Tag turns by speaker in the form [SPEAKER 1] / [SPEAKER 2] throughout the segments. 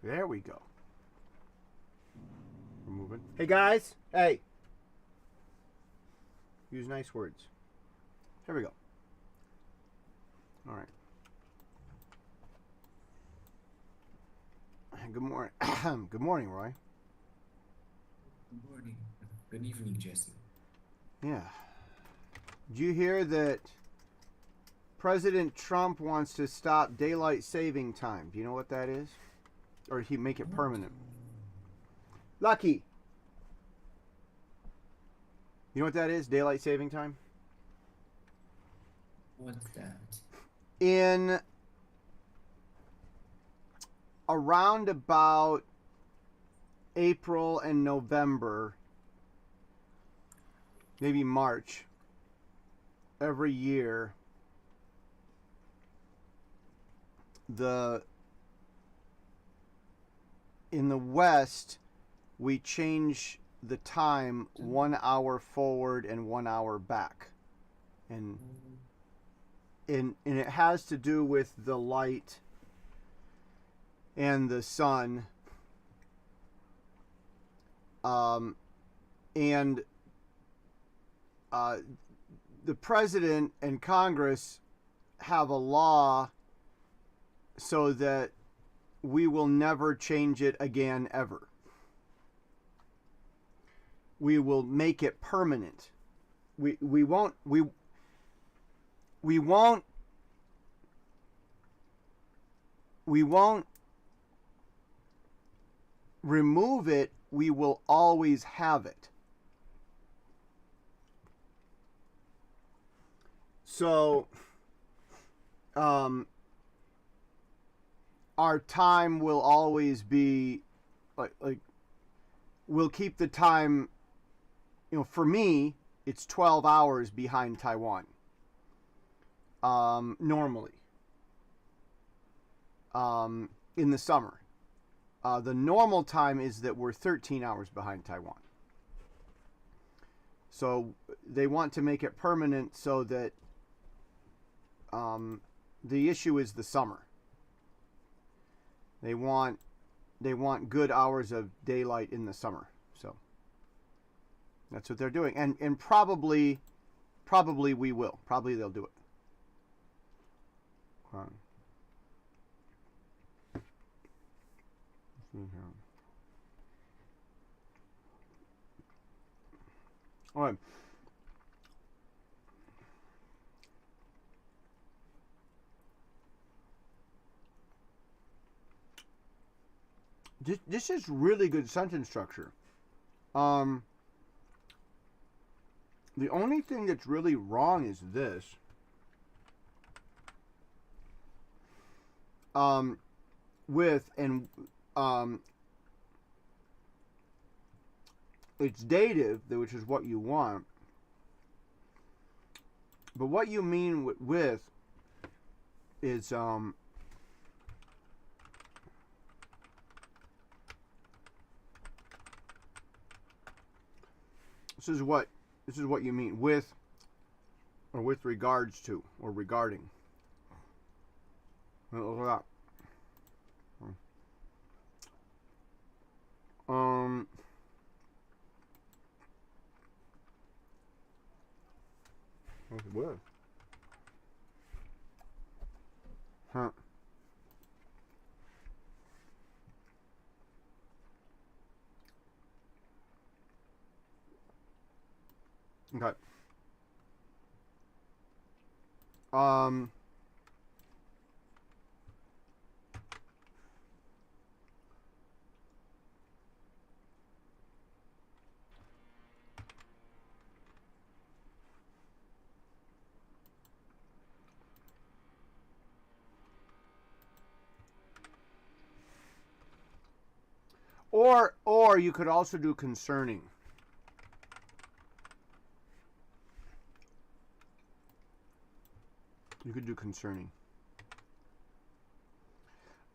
[SPEAKER 1] There we go. We're moving. Hey guys. Hey. Use nice words. Here we go. All right. Good morning. Good morning, Roy.
[SPEAKER 2] Good morning. Good evening, Jesse.
[SPEAKER 1] Yeah. Did you hear that President Trump wants to stop daylight saving time? Do you know what that is? Or he make it
[SPEAKER 2] What?
[SPEAKER 1] permanent? Lucky. You know what that is? Daylight saving time?
[SPEAKER 2] What's that?
[SPEAKER 1] In around about April and November, maybe March, every year, the in the West, we change the time 1 hour forward and 1 hour back. And and it has to do with the light and the sun. And the president and Congress have a law so that we will never change it again ever. We will make it permanent. We won't we won't we won't remove it. We will always have it. So our time will always be like we'll keep the time, for me it's 12 hours behind Taiwan, normally, in the summer. The normal time is that we're 13 hours behind Taiwan. So they want to make it permanent so that the issue is the summer. They want good hours of daylight in the summer. So that's what they're doing. And probably we will. Probably they'll do it. All right. This is really good sentence structure. The only thing that's really wrong is this. With and it's dative, which is what you want. But what you mean with is this is what you mean with, or with regards to, or regarding. Look at that. What? Huh. Okay. Um. Or you could also do concerning. You could do concerning.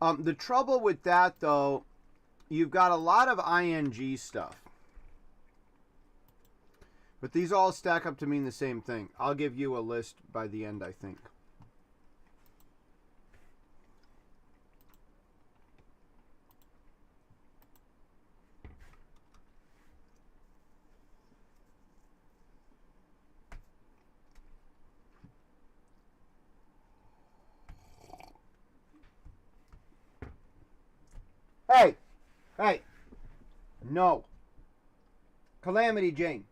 [SPEAKER 1] The trouble with that, though, you've got a lot of ing stuff. But these all stack up to mean the same thing. I'll give you a list by the end, I think. Hey! Hey! No. Calamity Jane.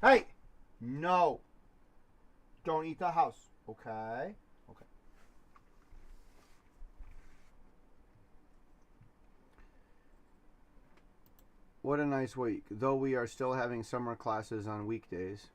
[SPEAKER 1] Hey! No. Don't eat the house. Okay? Okay. What a nice week. Though we are still having summer classes on weekdays.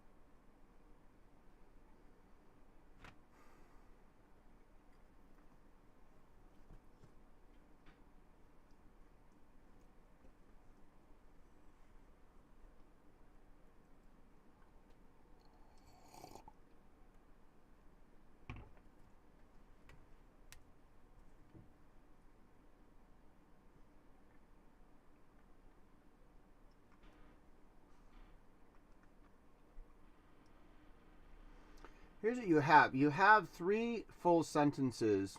[SPEAKER 1] Here's what you have. You have 3 full sentences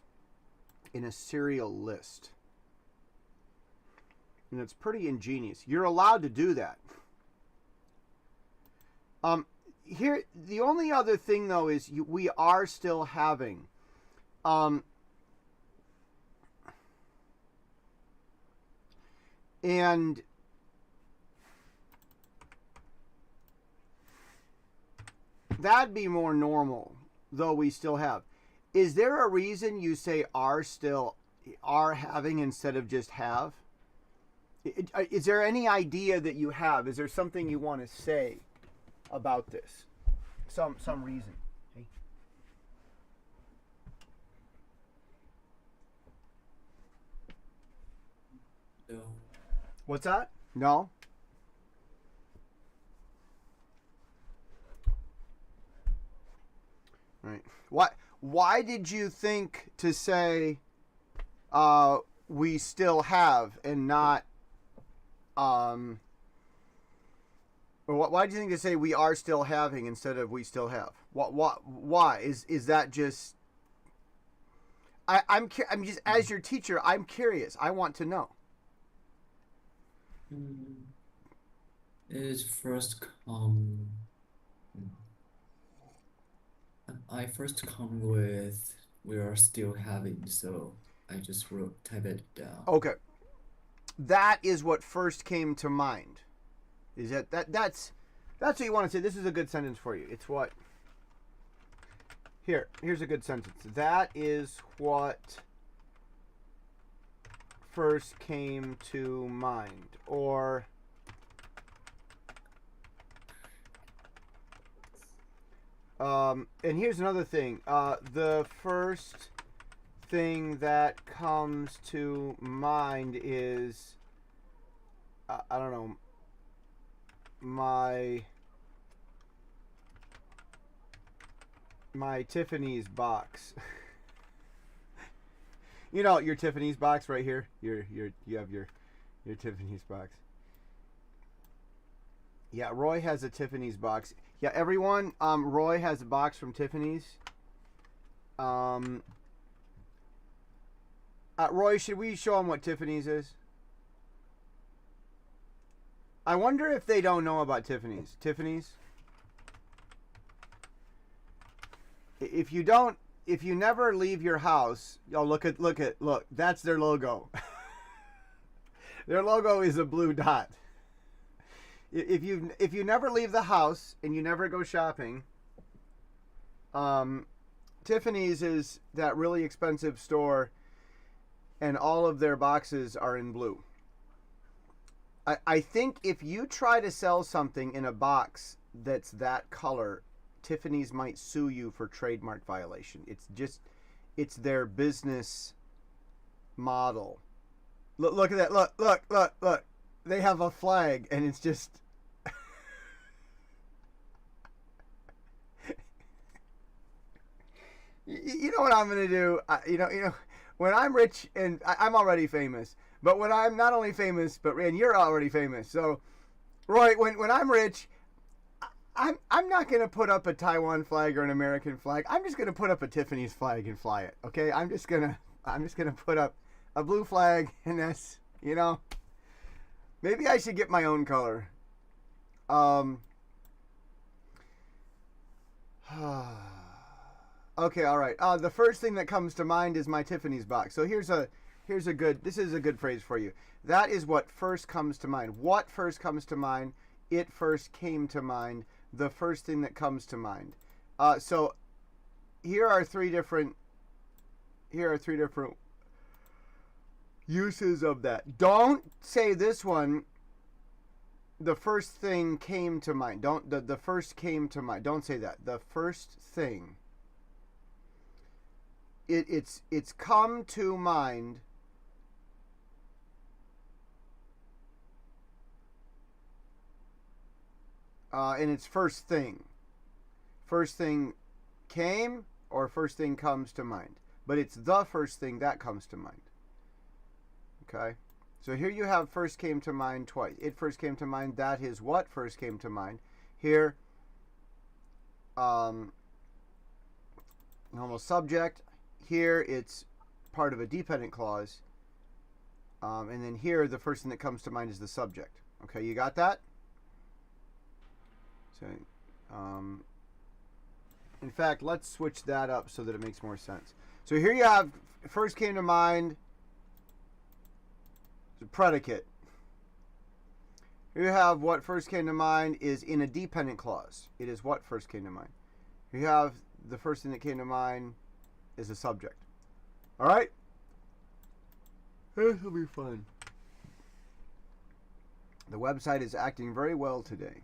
[SPEAKER 1] in a serial list. And it's pretty ingenious. You're allowed to do that. Here, the only other thing though is we are still having. And that'd be more normal, though we still have. Is there a reason you say are having instead of just have? Is there any idea that you have? Is there something you want to say about this? Some reason. Hey.
[SPEAKER 2] No.
[SPEAKER 1] What's that? No. Right. Why did you think to say we still have and not or why do you think to say we are still having instead of we still have? Why is that just I'm just as your teacher, I'm curious. I want to know.
[SPEAKER 2] It first come. I first come with we are still having, so I just type it down.
[SPEAKER 1] Okay. That is what first came to mind. Is that's what you want to say. This is a good sentence for you. It's what here's a good sentence. That is what first came to mind. Or and here's another thing. The first thing that comes to mind is I don't know, my Tiffany's box. You know, your Tiffany's box right here. You have your Tiffany's box. Yeah, Roy has a Tiffany's box. Yeah, everyone, Roy has a box from Tiffany's. Roy, should we show him what Tiffany's is? I wonder if they don't know about Tiffany's. Tiffany's? If you never leave your house, look, that's their logo. Their logo is a blue dot. If you never leave the house and you never go shopping, Tiffany's is that really expensive store, and all of their boxes are in blue. I think if you try to sell something in a box that's that color, Tiffany's might sue you for trademark violation. It's their business model. Look at that. Look. They have a flag, and it's just you know what I'm gonna do? You know, when I'm rich and I'm already famous, but when I'm not only famous, and you're already famous. So, Roy, when I'm rich, I'm not gonna put up a Taiwan flag or an American flag. I'm just gonna put up a Tiffany's flag and fly it. Okay? I'm just gonna put up a blue flag, and that's, you know. Maybe I should get my own color. Okay, all right. The first thing that comes to mind is my Tiffany's box. So here's a this is a good phrase for you. That is what first comes to mind. What first comes to mind? It first came to mind. The first thing that comes to mind. So here are three different uses of that. Don't say this one. The first thing came to mind. The first came to mind. Don't say that. The first thing. It's come to mind. And it's first thing. First thing came or first thing comes to mind. But it's the first thing that comes to mind. Okay? So here you have first came to mind twice. It first came to mind. That is what first came to mind. Here, normal subject. Here it's part of a dependent clause. And then here the first thing that comes to mind is the subject. Okay, you got that? So, in fact, let's switch that up so that it makes more sense. So here you have first came to mind. Predicate. Here you have what first came to mind is in a dependent clause. It is what first came to mind. Here you have the first thing that came to mind is a subject. All right? This will be fun. The website is acting very well today.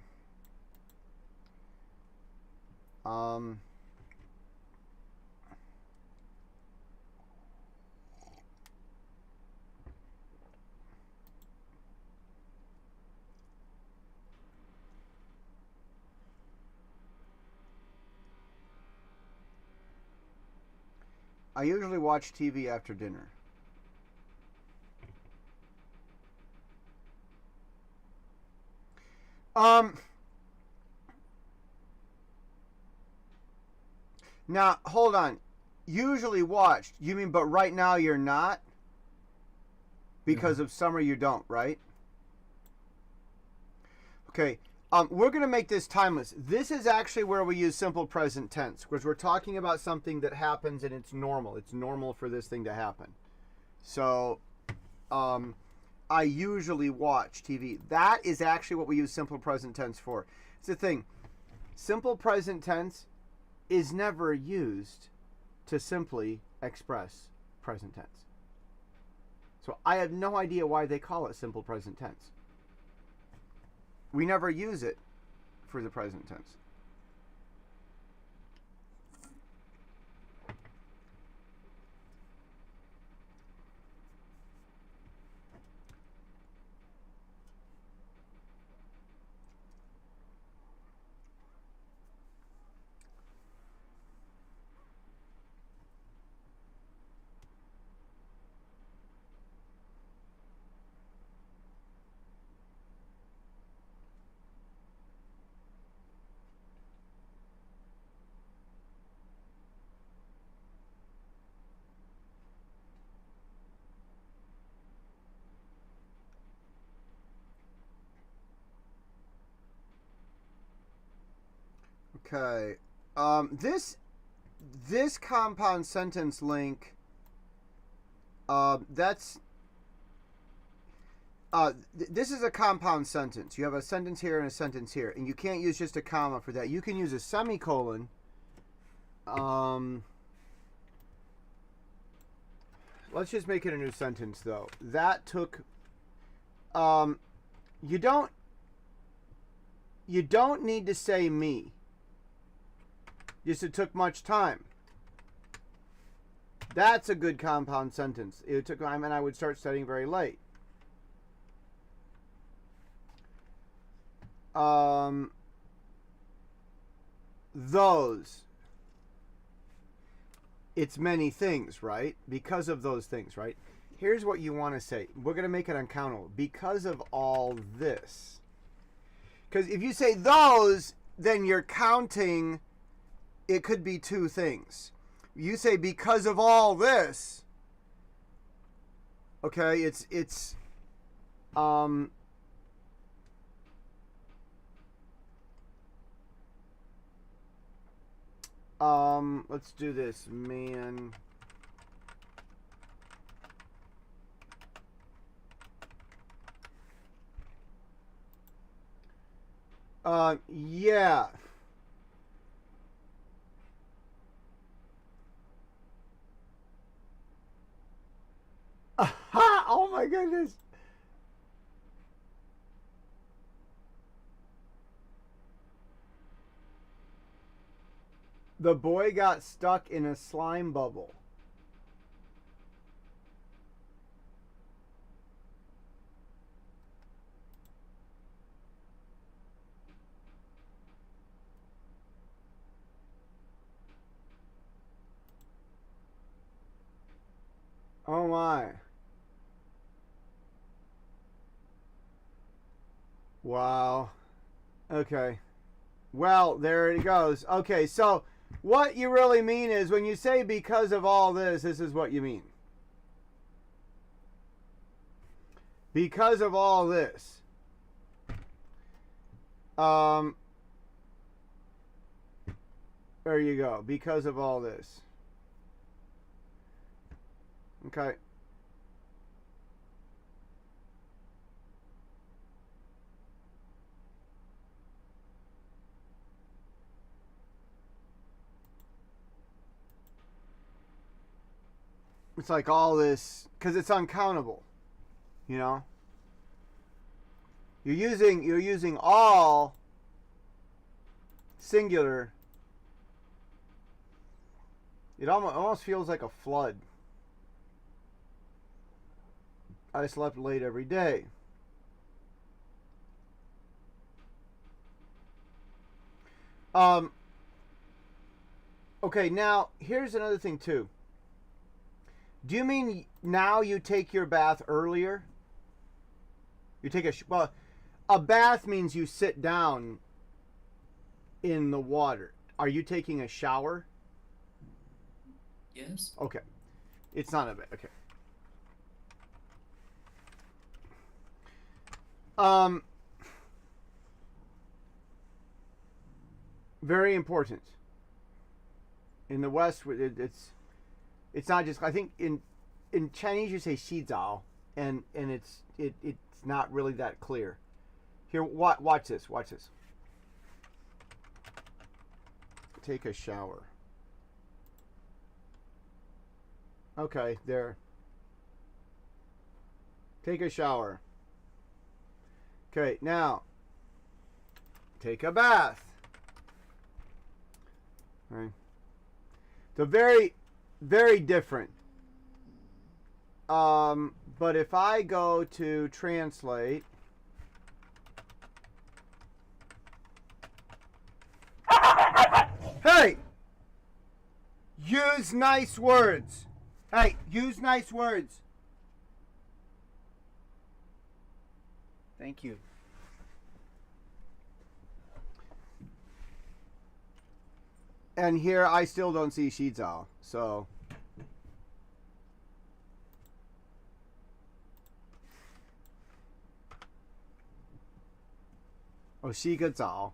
[SPEAKER 1] I usually watch TV after dinner. Now, hold on. Usually watched. You mean, but right now you're not? Because of summer you don't, right? Okay. We're going to make this timeless. This is actually where we use simple present tense, because we're talking about something that happens and it's normal. It's normal for this thing to happen. So, I usually watch TV. That is actually what we use simple present tense for. It's the thing. Simple present tense is never used to simply express present tense. So I have no idea why they call it simple present tense. We never use it for the present tense. Okay. This compound sentence link, this is a compound sentence. You have a sentence here and a sentence here, and you can't use just a comma for that. You can use a semicolon. Let's just make it a new sentence, though. That took, you don't need to say me. Just it took much time. That's a good compound sentence. It took time, and I would start studying very late. Those. It's many things, right? Because of those things, right? Here's what you want to say. We're going to make it uncountable. Because of all this. Because if you say those, then you're counting. It could be two things. You say because of all this. Okay, let's do this, man. Yeah. Oh my goodness. The boy got stuck in a slime bubble. Oh my. Wow. Okay. Well, there it goes. Okay, so what you really mean is when you say because of all this is what you mean. Because of all this. Um, there you go. Because of all this. Okay. It's like all this because it's uncountable, you know. You're using all singular. It almost feels like a flood. I slept late every day. Um. Okay. Now here's another thing too. Do you mean now you take your bath earlier? You take well, a bath means you sit down in the water. Are you taking a shower?
[SPEAKER 2] Yes.
[SPEAKER 1] Okay. It's not a bath. Okay. Um very important. In the West it's not just I think in Chinese you say 洗澡 and it's not really that clear. Here watch this. Watch this. Take a shower. Okay, there. Take a shower. Okay, now take a bath. All right. So very, very different. But if I go to translate, hey, use nice words. Hey, use nice words. Thank you. And here I still don't see Shizao, so. Oh, Shiga Zao.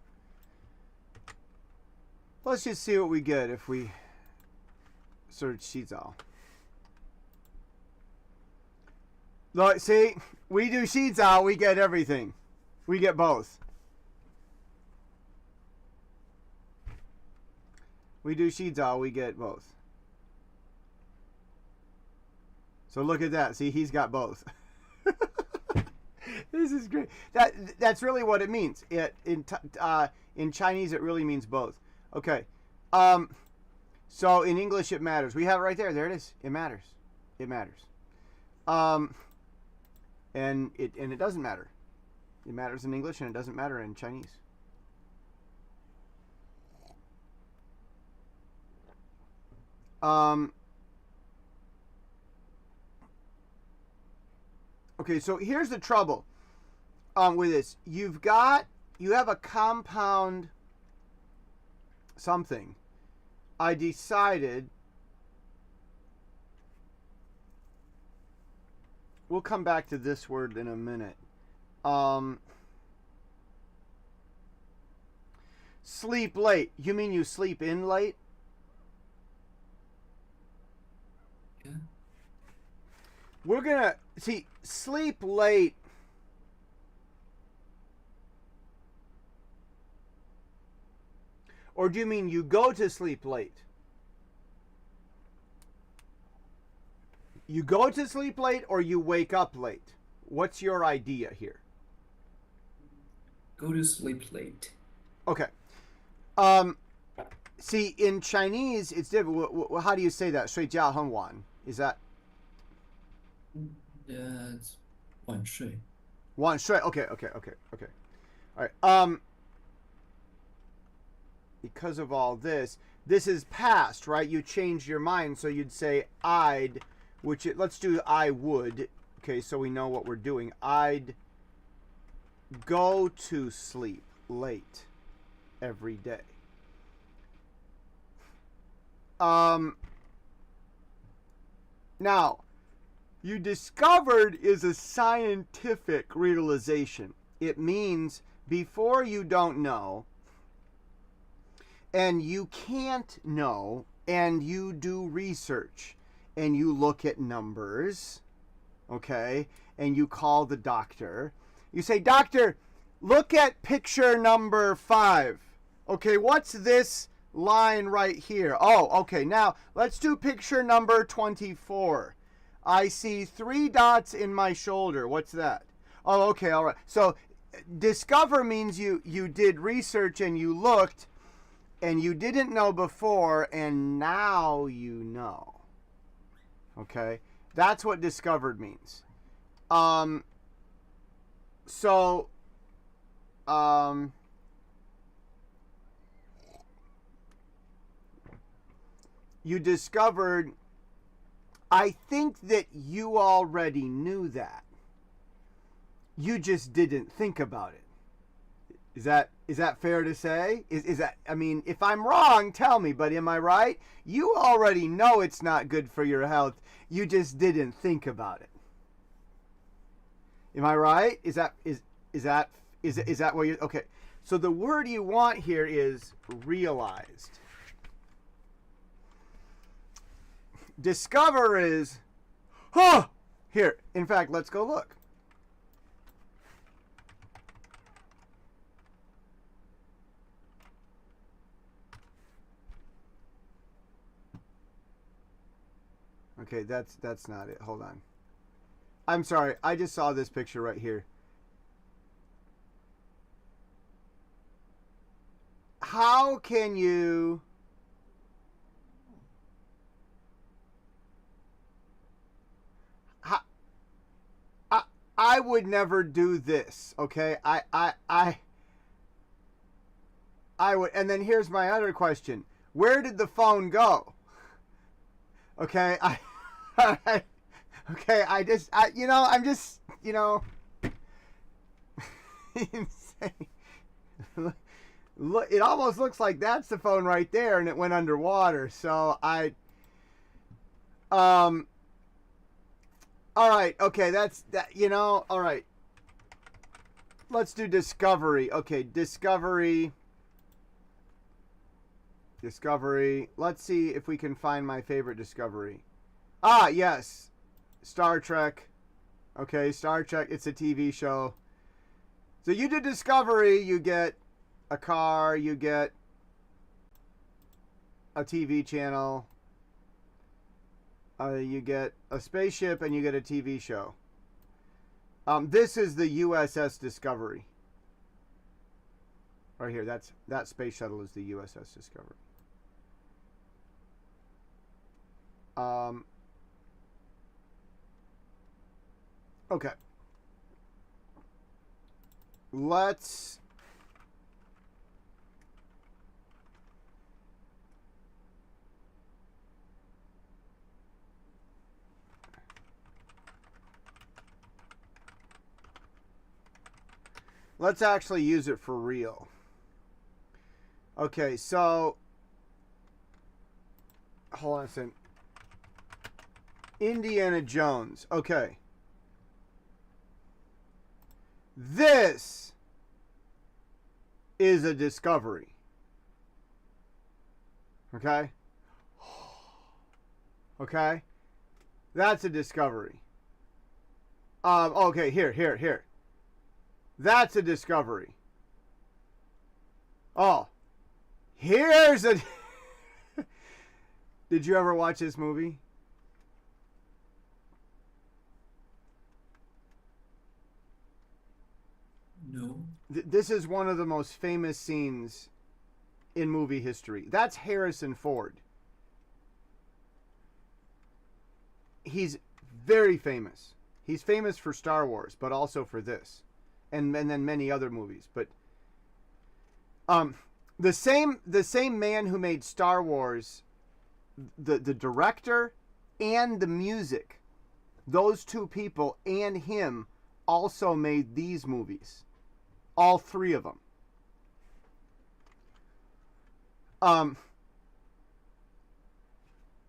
[SPEAKER 1] Let's just see what we get if we search Shizao. Look, see, we do Shizao, we get everything. We get both. We do Shizao, we get both. So look at that. See, he's got both. This is great. That's really what it means. In Chinese, it really means both. Okay. So in English, it matters. We have it right there. There it is. It matters. It matters. And it doesn't matter. It matters in English, and it doesn't matter in Chinese. Okay, so here's the trouble with this. You have a compound something. I decided we'll come back to this word in a minute. Sleep late. You mean you sleep in late?
[SPEAKER 2] Yeah.
[SPEAKER 1] We're gonna see sleep late. Or do you mean you go to sleep late? You go to sleep late or you wake up late? What's your idea here?
[SPEAKER 2] Go to sleep late.
[SPEAKER 1] Okay. See, in Chinese, it's different. How do you say that? 睡觉很晚. Is that
[SPEAKER 2] It's 晚睡.
[SPEAKER 1] 晚睡? Okay. All right. Because of all this is past, right? You changed your mind, so you'd say I'd, let's do I would. Okay, so we know what we're doing. I'd go to sleep late every day. Now, you discovered is a scientific realization. It means before you don't know, and you can't know, and you do research, and you look at numbers, okay, and you call the doctor. You say, doctor, look at picture number 5. Okay, what's this line right here? Oh, okay, now let's do picture number 24. I see 3 dots in my shoulder. What's that? Oh, okay, all right. So discover means you did research and you looked and you didn't know before and now you know. Okay? That's what discovered means. You discovered, I think that you already knew that. You just didn't think about it. Is that fair to say? Is that, I mean, if I'm wrong, tell me, but am I right? You already know it's not good for your health. You just didn't think about it. Am I right? Is that what you, okay. So the word you want here is realized. Discover is, here. In fact, let's go look. Okay, that's not it. Hold on. I'm sorry. I just saw this picture right here. How can you I would never do this, okay? I would, and then here's my other question. Where did the phone go? Okay, okay, I'm just, insane. Look, it almost looks like that's the phone right there and it went underwater. So all right, okay, that's that, all right. Let's do discovery. Okay, discovery. Let's see if we can find my favorite discovery. Ah, yes. Star Trek. Okay, Star Trek, it's a TV show. So you do discovery, you get a car, you get a TV channel, you get a spaceship, and you get a TV show. This is the USS Discovery. Right here, that space shuttle is the USS Discovery. Okay. Let's actually use it for real. Okay, so hold on a second. Indiana Jones. Okay. This is a discovery. Okay? Okay? That's a discovery. Okay, here. That's a discovery. Oh. Here's a. Did you ever watch this movie?
[SPEAKER 2] No.
[SPEAKER 1] This is one of the most famous scenes in movie history. That's Harrison Ford. He's very famous. He's famous for Star Wars, but also for this, and then many other movies. But the same man who made Star Wars, the director and the music, those two people and him also made these movies. All three of them.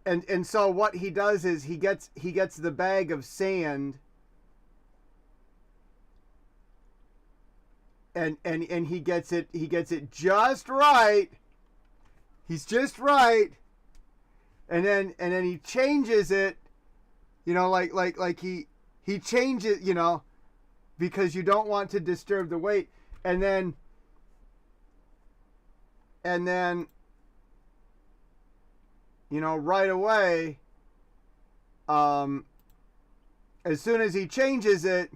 [SPEAKER 1] And so what he does is he gets the bag of sand and he gets it just right. He's just right. And then he changes it, like he changes, because you don't want to disturb the weight. And then right away, as soon as he changes it,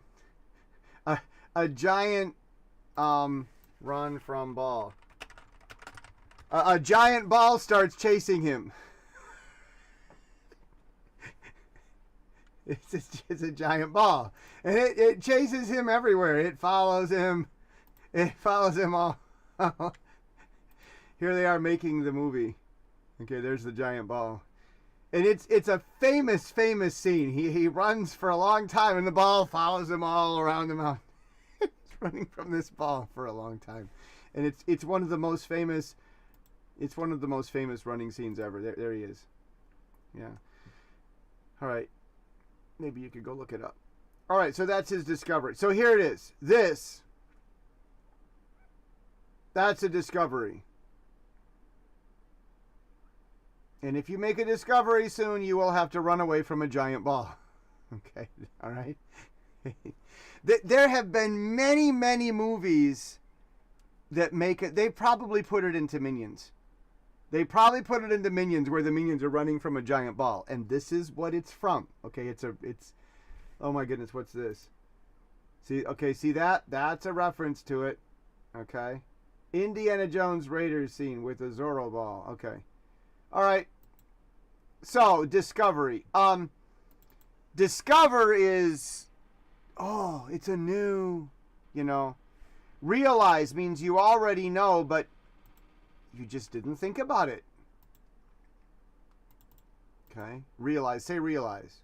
[SPEAKER 1] a giant run from ball. A giant ball starts chasing him. It's a giant ball, and it chases him everywhere. It follows him. It follows him all. Here they are making the movie. Okay, there's the giant ball, and it's a famous scene. He runs for a long time, and the ball follows him all around the mountain. It's running from this ball for a long time, and it's one of the most famous. It's one of the most famous running scenes ever. There he is. Yeah. All right. Maybe you could go look it up. All right, so that's his discovery. So here it is. That's a discovery. And if you make a discovery soon, you will have to run away from a giant ball. Okay, all right? There have been many, many movies that make it. They probably put it into Minions. They probably put it into Minions where the Minions are running from a giant ball. And this is what it's from. Okay, it's oh my goodness, what's this? See that? That's a reference to it. Okay. Indiana Jones Raiders scene with a Zorro ball. Okay. All right. So, Discovery. Discover is, it's a new, realize means you already know, but you just didn't think about it. Okay. Realize. Say realize.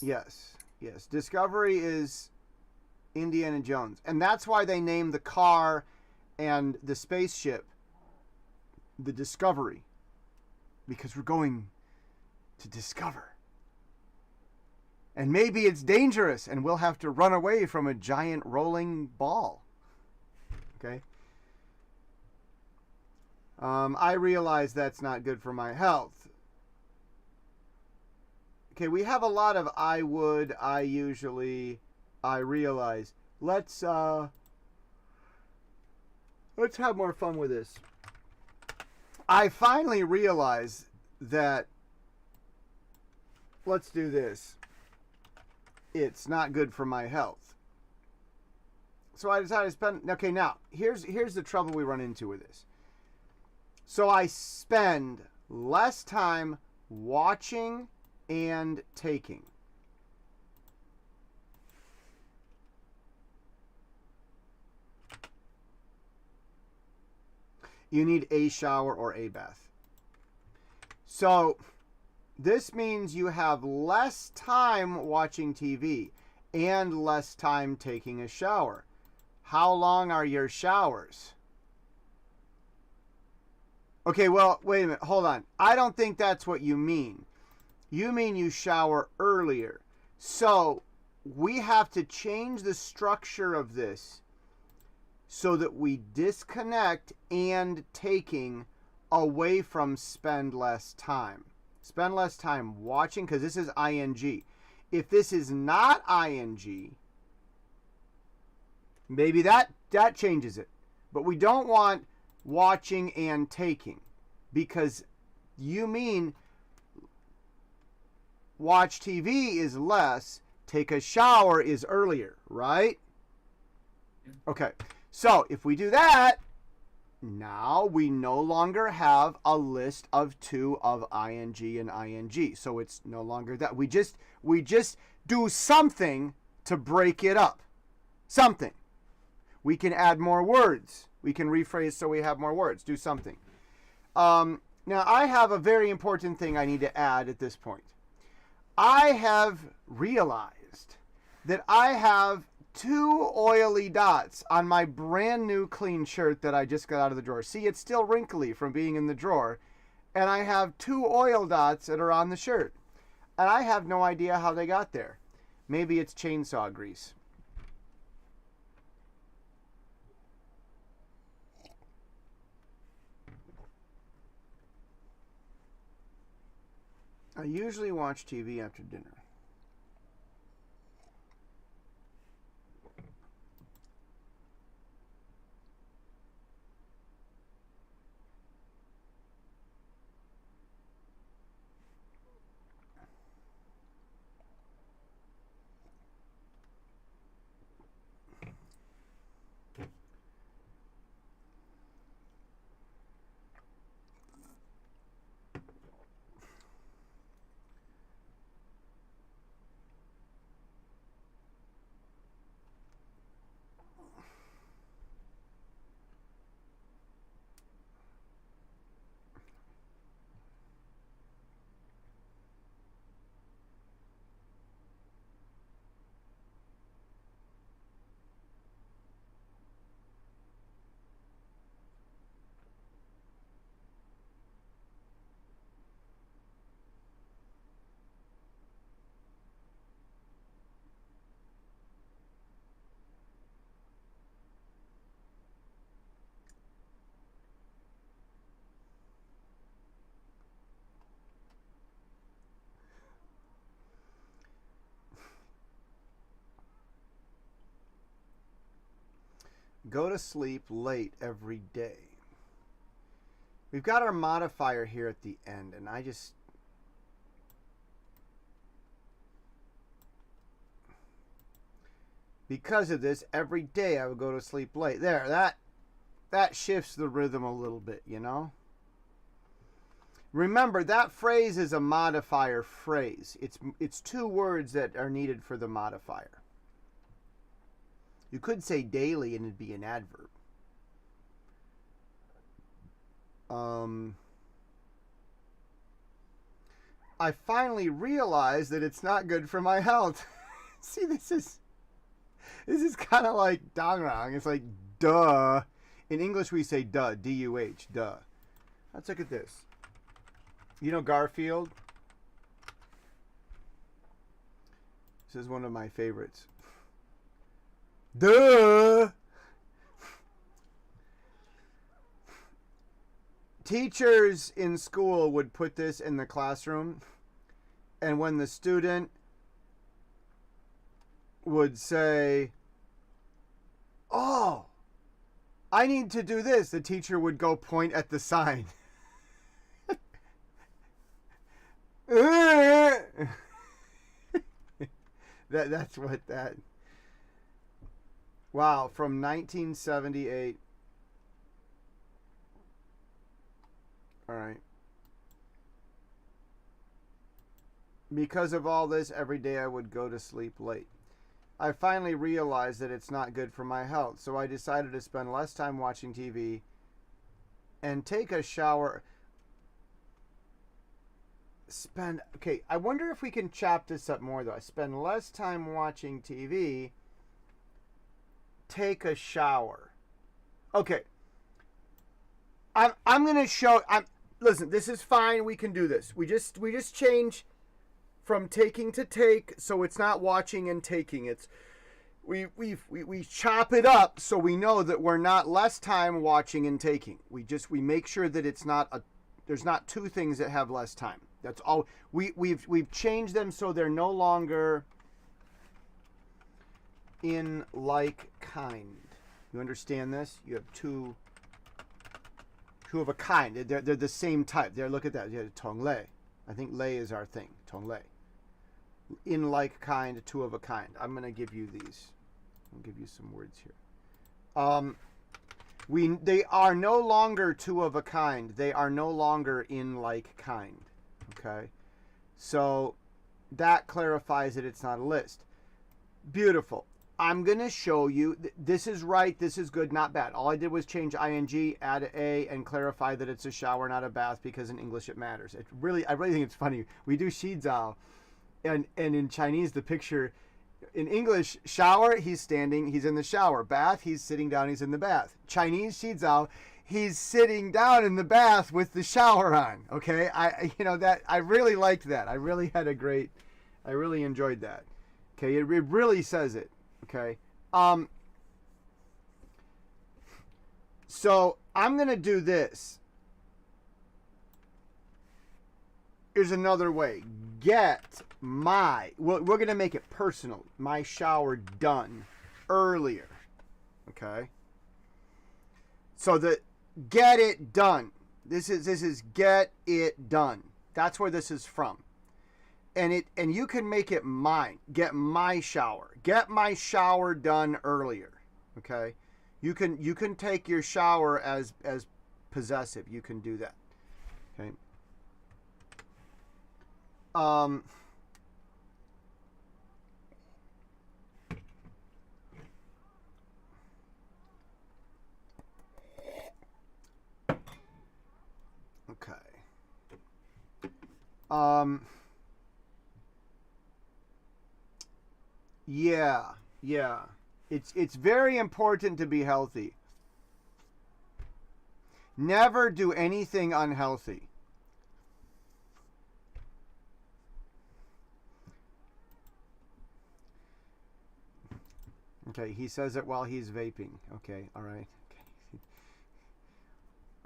[SPEAKER 2] Realize.
[SPEAKER 1] Yes. Discovery is Indiana Jones. And that's why they named the car and the spaceship the Discovery. Because we're going to discover. And maybe it's dangerous and we'll have to run away from a giant rolling ball. Okay. I realize that's not good for my health. Okay, we have a lot of I would, I usually, I realize. Let's have more fun with this. I finally realized that, let's do this. It's not good for my health. So I decided to spend, okay, now, here's the trouble we run into with this. So I spend less time watching and taking. You need a shower or a bath. So this means you have less time watching TV and less time taking a shower. How long are your showers? Okay, well, wait a minute. Hold on. I don't think that's what you mean. You mean you shower earlier. So we have to change the structure of this so that we disconnect and taking away from spend less time. Spend less time watching, because this is ing. If this is not ing, maybe that changes it. But we don't want watching and taking, because you mean watch TV is less, take a shower is earlier, right? Okay, so if we do that, now we no longer have a list of two of ing and ing. So it's no longer that. We just do something to break it up. Something. We can add more words. We can rephrase so we have more words. Do something. Now I have a very important thing I need to add at this point. I have realized that I have two oily dots on my brand new clean shirt that I just got out of the drawer. See, it's still wrinkly from being in the drawer. And I have two oil dots that are on the shirt. And I have no idea how they got there. Maybe it's chainsaw grease. I usually watch TV after dinner. Go to sleep late every day. We've got our modifier here at the end, and I just... Because of this, every day I would go to sleep late. There, that shifts the rhythm a little bit, you know? Remember, that phrase is a modifier phrase. It's two words that are needed for the modifier. You could say daily and it'd be an adverb. I finally realized that it's not good for my health. See, this is kind of like dangrang. It's like duh. In English we say duh, D-U-H, duh. Let's look at this. You know Garfield? This is one of my favorites. Duh! Teachers in school would put this in the classroom, and when the student would say, "Oh, I need to do this," the teacher would go point at the sign. That's what that... Wow, from 1978. All right. Because of all this, every day I would go to sleep late. I finally realized that it's not good for my health, so I decided to spend less time watching TV and take a shower. Okay, I wonder if we can chop this up more, though. I spend less time watching TV, take a shower. Okay. I'm going to show... Listen, this is fine. We can do this. We just change from taking to take, so it's not watching and taking. It's we chop it up so we know that we're not less time watching and taking. We make sure that it's not there's not two things that have less time. That's all. We've changed them so they're no longer in like kind. You understand this? You have two two of a kind. They're the same type. There, look at that. Yeah, tong lei. I think lei is our thing. Tong lei. In like kind, two of a kind. I'm gonna give you these. I'll give you some words here. They are no longer two of a kind. They are no longer in like kind. Okay, so that clarifies that it's not a list. Beautiful. I'm going to show you. This is right. This is good, not bad. All I did was change ing, add a, and clarify that it's a shower, not a bath, because in English it matters. I really think it's funny. We do Shizao, and in Chinese, the picture, in English, shower, he's standing, he's in the shower. Bath, he's sitting down, he's in the bath. Chinese Shizao, he's sitting down in the bath with the shower on. Okay? I really liked that. I really enjoyed that. Okay, it really says it. Okay. So I'm going to do this. Here's another way. We're going to make it personal. My shower done earlier. Okay. So the get it done. This is get it done. That's where this is from. And you can make it mine. Get my shower. Get my shower done earlier. Okay? You can take your shower as possessive. You can do that. Okay? Okay. Yeah. It's very important to be healthy. Never do anything unhealthy. Okay, he says it while he's vaping. Okay, all right. Okay.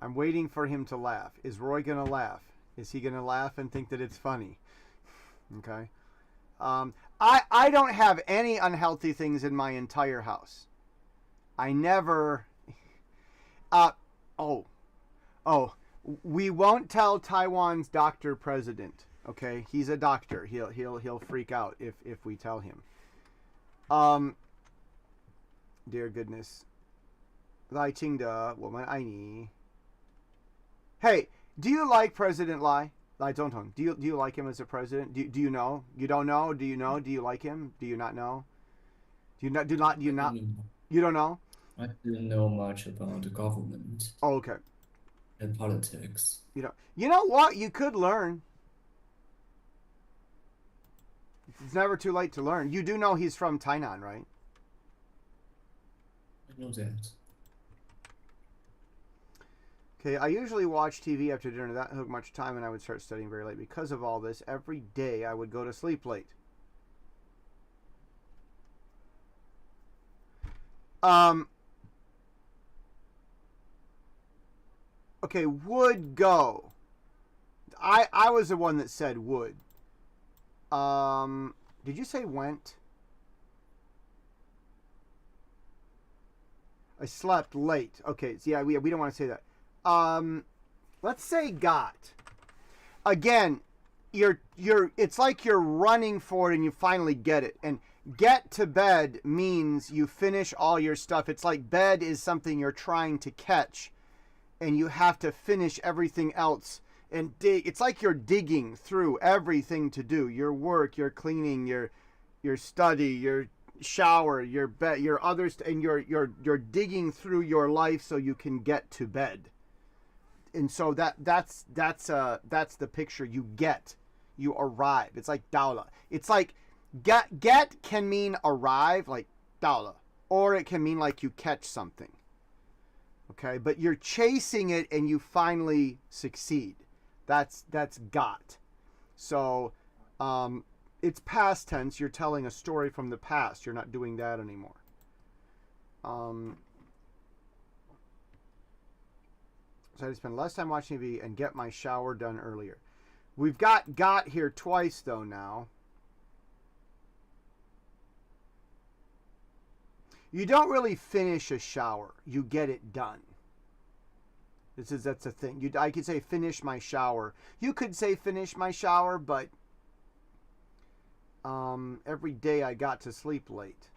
[SPEAKER 1] I'm waiting for him to laugh. Is Roy going to laugh? Is he going to laugh and think that it's funny? Okay. I don't have any unhealthy things in my entire house. I never. We won't tell Taiwan's doctor president. Okay, he's a doctor. He'll freak out if we tell him. Dear goodness. 赖清德我们爱你. Hey, do you like President Lai? Lai Zhongtong, do you like him as a president? Do you know? You don't know? Do you know? Do you like him? Do you not know? Do you not? You don't know?
[SPEAKER 2] I didn't know much about the government
[SPEAKER 1] Oh, okay.
[SPEAKER 2] and politics.
[SPEAKER 1] You know what? You could learn. It's never too late to learn. You do know he's from Tainan, right?
[SPEAKER 2] I know that.
[SPEAKER 1] Okay, I usually watch TV after dinner. That took much time, and I would start studying very late. Because of all this, every day I would go to sleep late. Okay, would go. I was the one that said would. Did you say went? I slept late. Okay, so yeah, we don't want to say that. Let's say got. Again, it's like you're running for it and you finally get it. And get to bed means you finish all your stuff. It's like bed is something you're trying to catch and you have to finish everything else and dig. It's like you're digging through everything to do. Your work, your cleaning, your study, your shower, your bed, your others, and you're digging through your life so you can get to bed. And so that's the picture you get. You arrive. It's like daula. It's like get can mean arrive, like daula, or it can mean like you catch something. Okay, but you're chasing it and you finally succeed. That's got. So it's past tense. You're telling a story from the past. You're not doing that anymore. So I had to spend less time watching TV and get my shower done earlier. We've got here twice though now. You don't really finish a shower. You get it done. That's a thing. I could say finish my shower. You could say finish my shower, but every day I got to sleep late.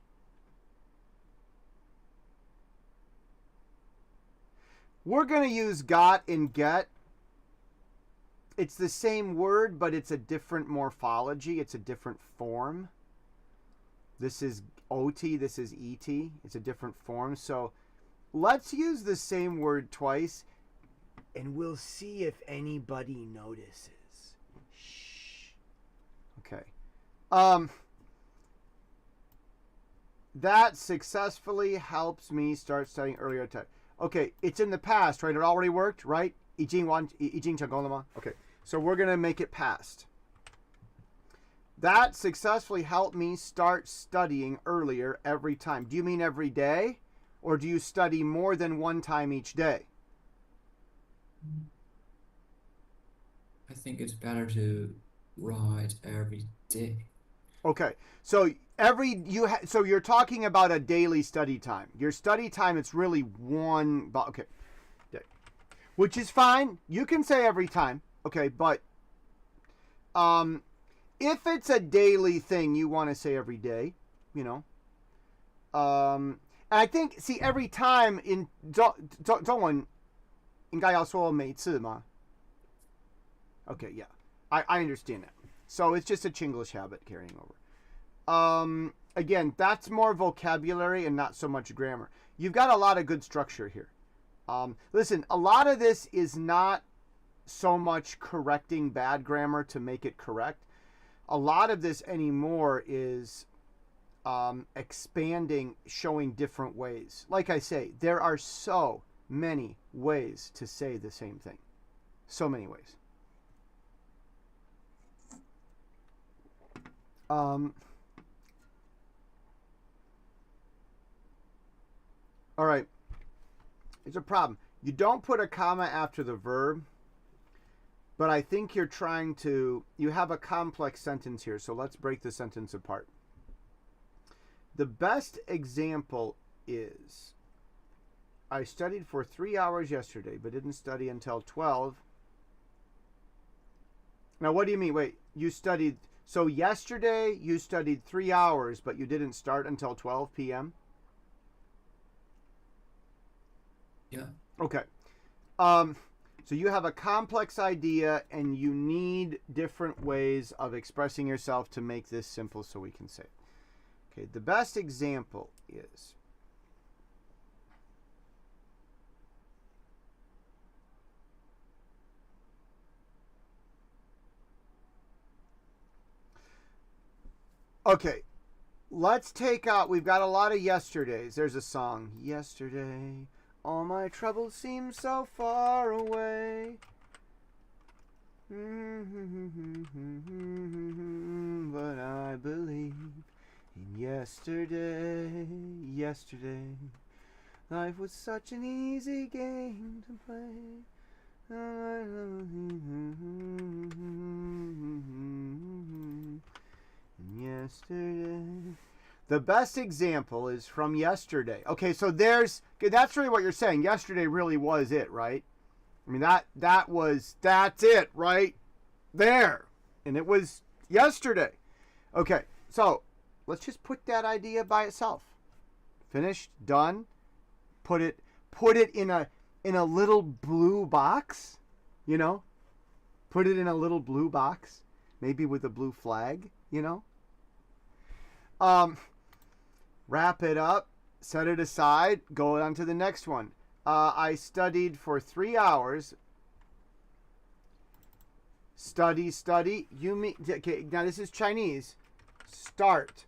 [SPEAKER 1] We're going to use got and get. It's the same word, but it's a different morphology. It's a different form. This is OT, this is ET. It's a different form. So let's use the same word twice, and we'll see if anybody notices. Shh. Okay. That successfully helps me start studying earlier. Okay, it's in the past, right? It already worked, right? 已经成功了吗? Okay, so we're going to make it past. That successfully helped me start studying earlier every time. Do you mean every day? Or do you study more than one time each day?
[SPEAKER 2] I think it's better to write every day.
[SPEAKER 1] Okay, so so you're talking about a daily study time. Your study time, it's really one, okay, day, which is fine. You can say every time, okay, but if it's a daily thing, you want to say every day, you know. And I think, see, every time in 中文应该要说每次吗? Okay, yeah, I understand that. So it's just a Chinglish habit carrying over. Again, that's more vocabulary and not so much grammar. You've got a lot of good structure here. Listen, a lot of this is not so much correcting bad grammar to make it correct. A lot of this anymore is expanding, showing different ways. Like I say, there are so many ways to say the same thing. So many ways. All right. It's a problem. You don't put a comma after the verb, but I think you're trying to, you have a complex sentence here, so let's break the sentence apart. The best example is, I studied for 3 hours yesterday, but didn't study until 12. Now, what do you mean? Wait, you studied, so yesterday you studied 3 hours, but you didn't start until 12 p.m.?
[SPEAKER 2] Yeah.
[SPEAKER 1] Okay. So you have a complex idea and you need different ways of expressing yourself to make this simple so we can say it. Okay, the best example is, okay, let's take out, we've got a lot of yesterdays. There's a song, yesterday, all my troubles seem so far away. But I believe in yesterday, yesterday. Life was such an easy game to play. Yesterday. The best example is from yesterday. Okay, so that's really what you're saying. Yesterday really was it, right? I mean, that's it right there. And it was yesterday. Okay, so let's just put that idea by itself. Finished, done. Put it in a little blue box, you know? Put it in a little blue box, maybe with a blue flag, you know? Wrap it up, set it aside, go on to the next one. I studied for 3 hours. Study. You mean, okay, now this is Chinese. Start.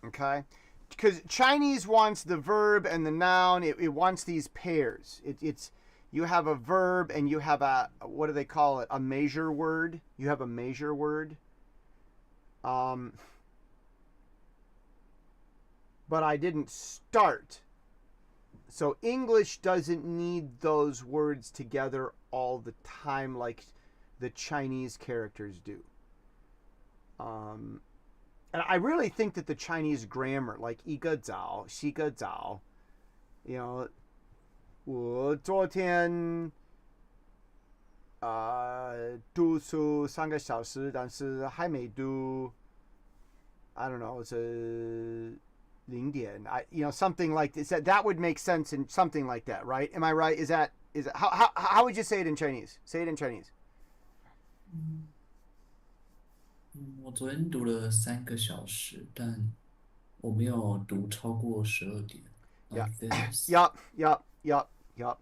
[SPEAKER 1] Okay? Because Chinese wants the verb and the noun. It wants these pairs. You have a verb and you have a, what do they call it? A measure word. You have a measure word. But I didn't start. So English doesn't need those words together all the time like the Chinese characters do. And I really think that the Chinese grammar, like 一个早, 洗个澡, you know, 我昨天读书3个小时，但是还没读。I don't know. It's a 0点. Something like this. That would make sense in something like that, right? Am I right? Is that how would you say it in Chinese? Say it in Chinese.
[SPEAKER 2] 我昨天读了3个小时，但我没有读超过12点。
[SPEAKER 1] Yeah.
[SPEAKER 2] Like this.
[SPEAKER 1] Yup. Yup. Yup. Yup.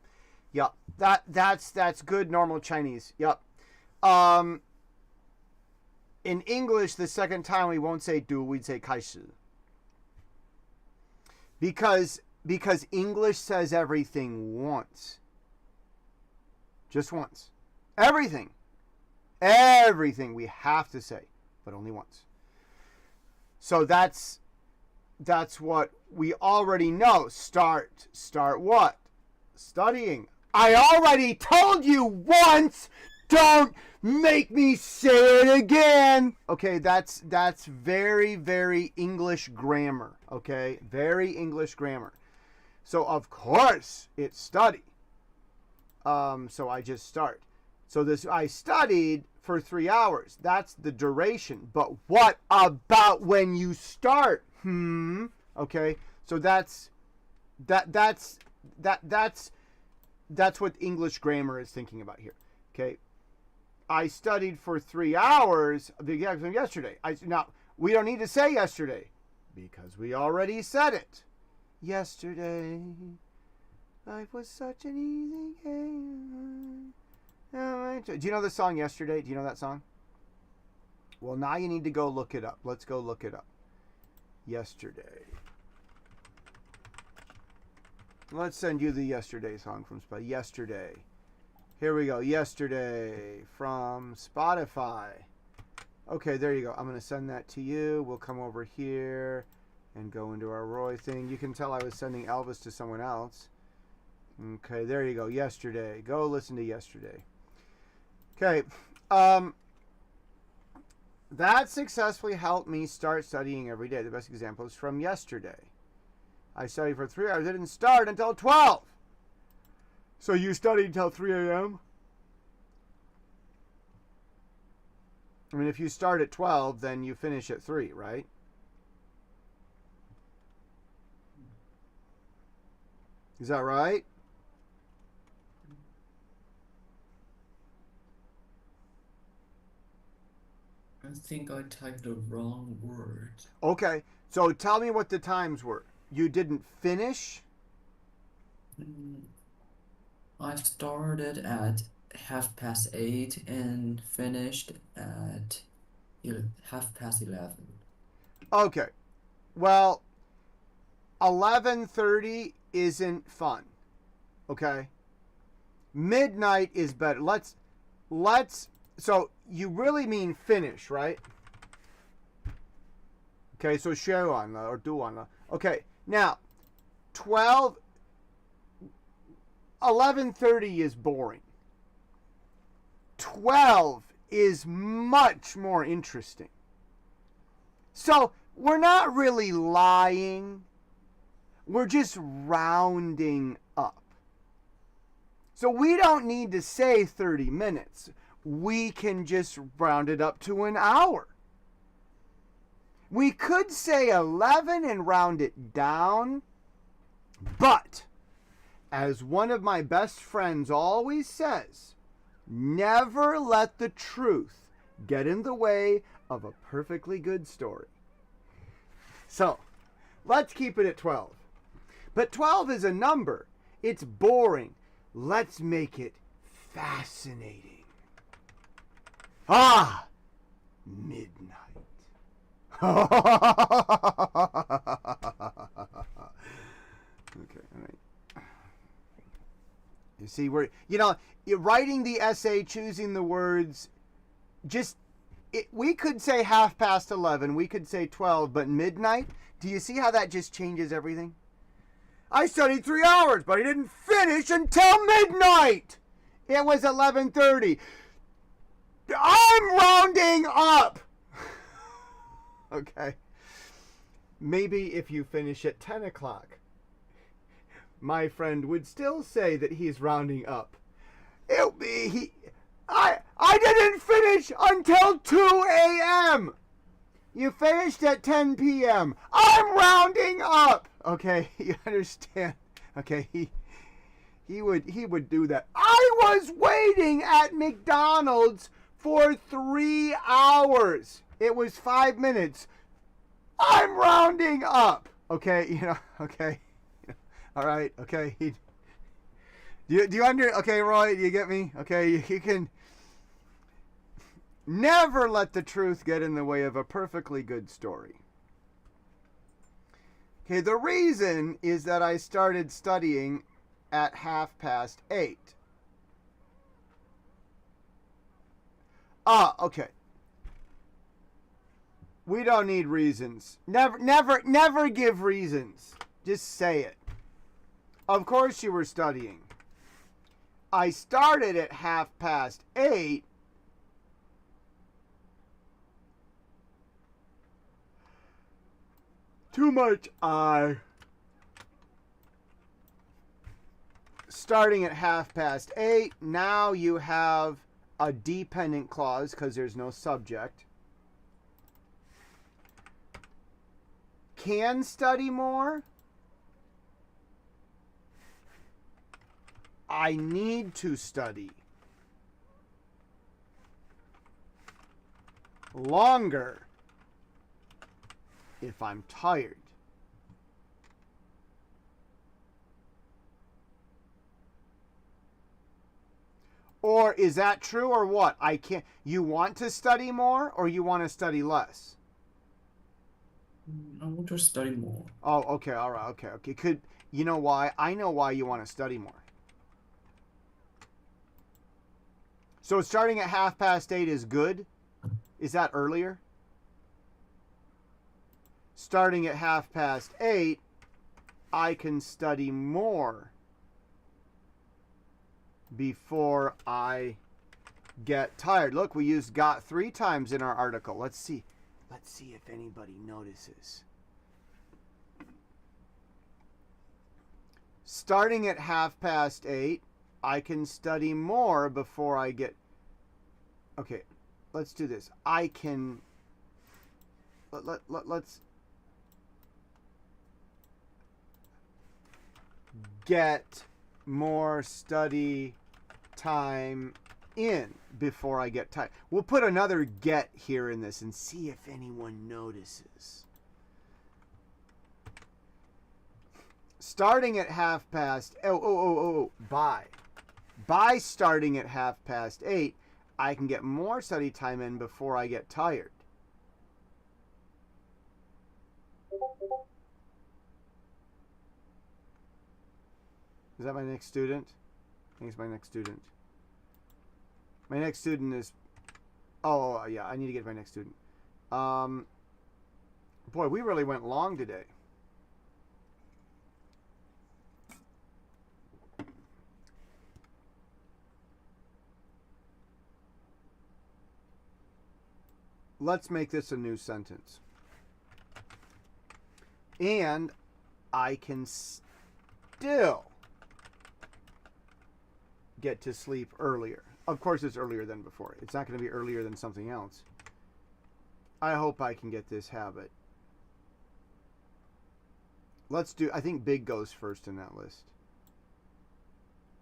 [SPEAKER 1] Yup. That's good normal Chinese. Yup. In English, the second time we won't say do, we'd say 开始. Because English says everything once. Just once. Everything we have to say, but only once. So that's what we already know. Start what? Studying. I already told you once. Don't make me say it again. Okay, that's very, very English grammar. Okay, very English grammar. So of course it's study. So I just start. So I studied for 3 hours. That's the duration. But what about when you start? Okay. So that's what English grammar is thinking about here. Okay. I studied for 3 hours from yesterday. Now, we don't need to say yesterday because we already said it. Yesterday, life was such an easy game. Do you know the song Yesterday? Do you know that song? Well, now you need to go look it up. Let's go look it up. Yesterday. Let's send you the Yesterday song from Spotify. Yesterday. Here we go. Yesterday from Spotify. Okay, there you go. I'm going to send that to you. We'll come over here and go into our Roy thing. You can tell I was sending Elvis to someone else. Okay, there you go. Yesterday. Go listen to Yesterday. Okay. That successfully helped me start studying every day. The best example is from yesterday. I studied for 3 hours. I didn't start until 12. So you studied until 3 a.m.? I mean, if you start at 12, then you finish at 3, right? Is that right?
[SPEAKER 2] I think I typed the wrong word.
[SPEAKER 1] Okay, so tell me what the times were. You didn't finish?
[SPEAKER 2] I started at 8:30 and finished at 11:30.
[SPEAKER 1] Okay. Well, 11:30 isn't fun. Okay? Midnight is better. So you really mean finish, right? Okay, so 学完了 or 读完了. Okay, now 11:30 is boring. 12 is much more interesting. So we're not really lying. We're just rounding up. So we don't need to say 30 minutes. We can just round it up to an hour. We could say 11 and round it down, but as one of my best friends always says, never let the truth get in the way of a perfectly good story. So, let's keep it at 12. But 12 is a number. It's boring. Let's make it fascinating. Ah! Midnight. Okay, all right. You see, you're writing the essay, choosing the words, we could say 11:30, we could say 12, but midnight, do you see how that just changes everything? I studied 3 hours, but I didn't finish until midnight. It was 11:30. I'm rounding up. Okay. Maybe if you finish at 10 o'clock. my friend would still say that he's rounding up. I didn't finish until 2 a.m. You finished at 10 p.m. I'm rounding up. Okay, you understand? Okay, he would do that. I was waiting at McDonald's for 3 hours. It was 5 minutes. I'm rounding up. Okay, okay. All right, okay. Do you okay, Roy, do you get me? Okay, you can never let the truth get in the way of a perfectly good story. Okay, the reason is that I started studying at 8:30. Okay. We don't need reasons. Never give reasons. Just say it. Of course you were studying. I started at 8:30. Too much I. Starting at 8:30. Now you have a dependent clause because there's no subject. Can study more. I need to study longer if I'm tired. Or is that true or what? I can't. You want to study more or you want to study less?
[SPEAKER 2] I want to study more.
[SPEAKER 1] Oh, okay, all right, okay. You know why? I know why you want to study more. So starting at 8:30 is good? Is that earlier? Starting at 8:30, I can study more before I get tired. Look, we used got 3 times in our article. Let's see if anybody notices. Starting at 8:30, I can study more before I get... Okay, let's do this. I can... Let's get more study time in before I get tired. We'll put another get here in this and see if anyone notices. Starting at 8:30. By starting at 8:30, I can get more study time in before I get tired. Is that my next student? I think it's my next student. My next student is... Oh, yeah, I need to get my next student. Boy, we really went long today. Let's make this a new sentence. And I can still get to sleep earlier. Of course it's earlier than before. It's not going to be earlier than something else. I hope I can get this habit. Let's do... I think big goes first in that list.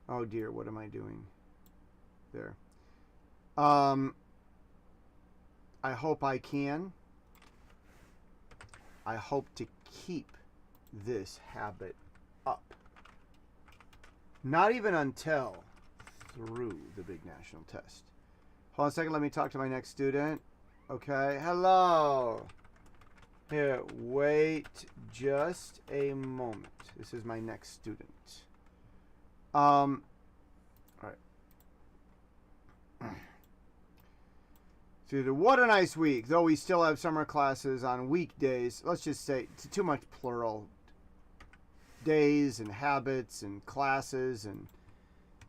[SPEAKER 1] Oh dear, what am I doing? There. I hope I can. I hope to keep this habit up. Not even until through the big national test. Hold on a second, let me talk to my next student. Okay, hello. Here, wait just a moment. This is my next student. All right. So what a nice week. Though we still have summer classes on weekdays. Let's just say it's too much plural. Days and habits and classes and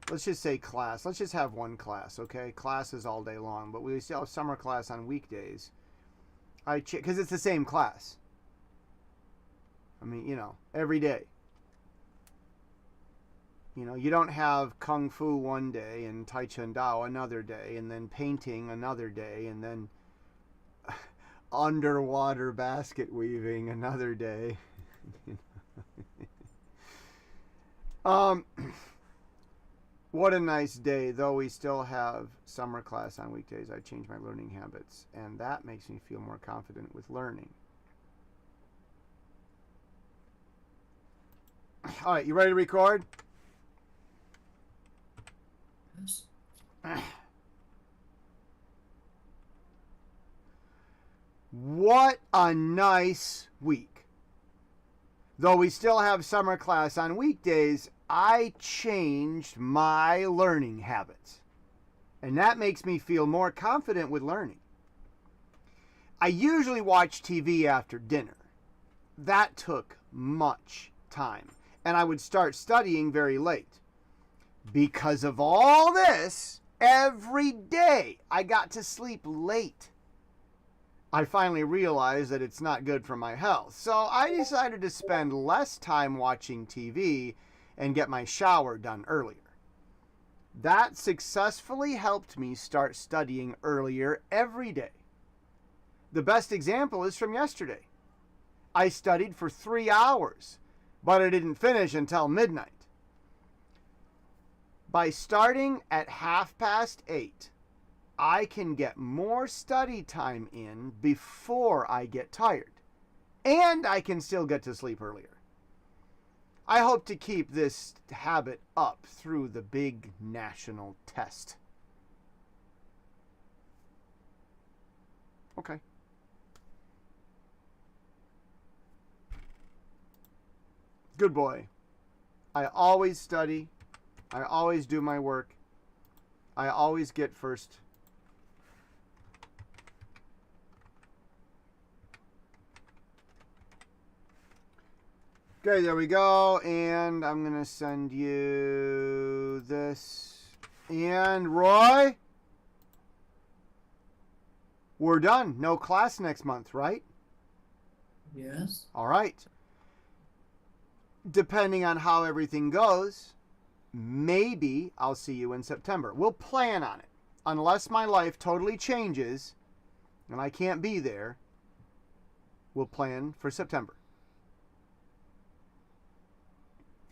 [SPEAKER 1] let's just say class. Let's just have one class, okay? Classes all day long, but we still have summer class on weekdays. Because it's the same class. I mean, every day. You know, you don't have Kung Fu one day and Tai Chi Dao another day, and then painting another day, and then underwater basket weaving another day. um, what a nice day. Though we still have summer class on weekdays, I changed my learning habits, and that makes me feel more confident with learning. All right, you ready to record?
[SPEAKER 2] Yes.
[SPEAKER 1] What a nice week. Though we still have summer class on weekdays, I changed my learning habits. And that makes me feel more confident with learning. I usually watch TV after dinner. That took much time. And I would start studying very late. Because of all this, every day I got to sleep late. I finally realized that it's not good for my health. So I decided to spend less time watching TV and get my shower done earlier. That successfully helped me start studying earlier every day. The best example is from yesterday. I studied for 3 hours, but I didn't finish until midnight. By starting at 8:30, I can get more study time in before I get tired. And I can still get to sleep earlier. I hope to keep this habit up through the big national test. Okay. Good boy. I always study. I always do my work. I always get first. Okay, there we go. And I'm going to send you this. And Roy, we're done. No class next month, right?
[SPEAKER 2] Yes.
[SPEAKER 1] All right. Depending on how everything goes, maybe I'll see you in September. We'll plan on it. Unless my life totally changes and I can't be there, we'll plan for September.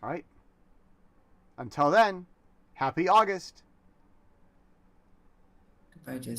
[SPEAKER 1] All right. Until then, happy August.
[SPEAKER 2] Goodbye, Jason.